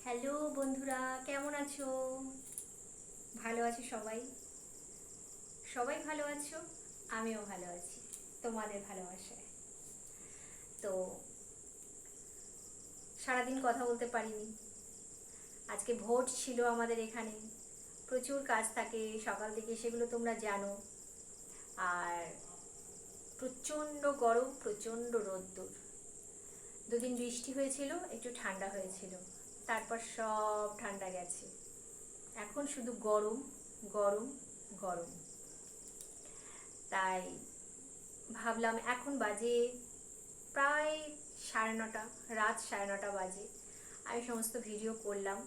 Hello বন্ধুরা, কেমন আছো? ভালো আছো সবাই? সবাই ভালো আছো? আমিও ভালো আছি তোমাদের ভালোবাসায়। তো সারাদিন কথা বলতে পারিনি। আজকে ভোট ছিল আমাদের এখানে, প্রচুর কাজ থাকে সকাল থেকে, সেগুলো তোমরা জানো। আর প্রচণ্ড গরম, প্রচণ্ড রোদ্দুর। দুদিন বৃষ্টি হয়েছিল, একটু ঠান্ডা হয়েছিল, তারপর সব ঠান্ডা গেছে। এখন শুধু গরম, গরম, গরম। তাই ভাবলাম, এখন বাজে প্রায় 9:30, রাত 9:30 বাজে। আমি সমস্ত ভিডিও করলাম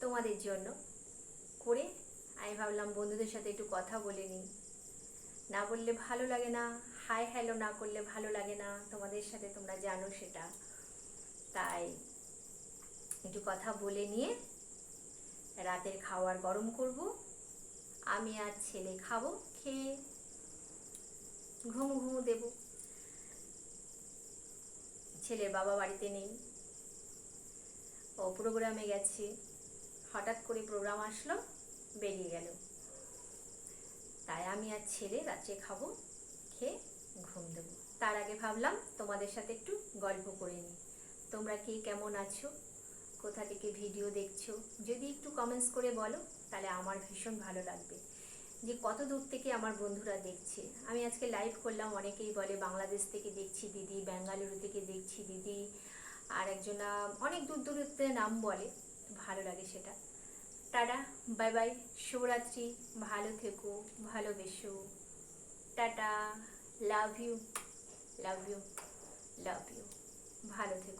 তোমাদের জন্য। করে আমি ভাবলাম বন্ধুদের সাথে একটু কথা বলে নিই। না বললে ভালো লাগে না, হাই হ্যালো না করলে ভালো লাগে না তোমাদের সাথে, তোমরা জানো সেটা। তাই একটু কথা বলে নিয়ে রাতের খাবার গরম করব। আমি আর ছেলে খাবো, খেয়ে ঘুমু ঘুমু দেব। ছেলের বাবা বাড়িতে নেই, ও প্রোগ্রামে গেছে। হঠাৎ করে প্রোগ্রাম আসলো, বেরিয়ে গেল। তাই আমি আর ছেলে রাত্রে খাবো, খেয়ে ঘুম দেবো। তার আগে ভাবলাম তোমাদের সাথে একটু গল্প করে নিই। তোমরা কে কেমন আছো, কোথা থেকে ভিডিও দেখছো, যদি একটু কমেন্টস করে বলো তাহলে আমার ভীষণ ভালো লাগবে যে কত দূর থেকে আমার বন্ধুরা দেখছে। আমি আজকে লাইভ করলাম, অনেকেই বলে বাংলাদেশ থেকে দেখছি দিদি, বেঙ্গালুরু থেকে দেখছি দিদি, আর একজনা অনেক দূর দূরত্বে নাম বলে, ভালো লাগে সেটা। টাটা, বাই বাই, শুভরাত্রি, ভালো থেকো, ভালোবেসো, tata, love you, love you, love you, ভালো থেকো।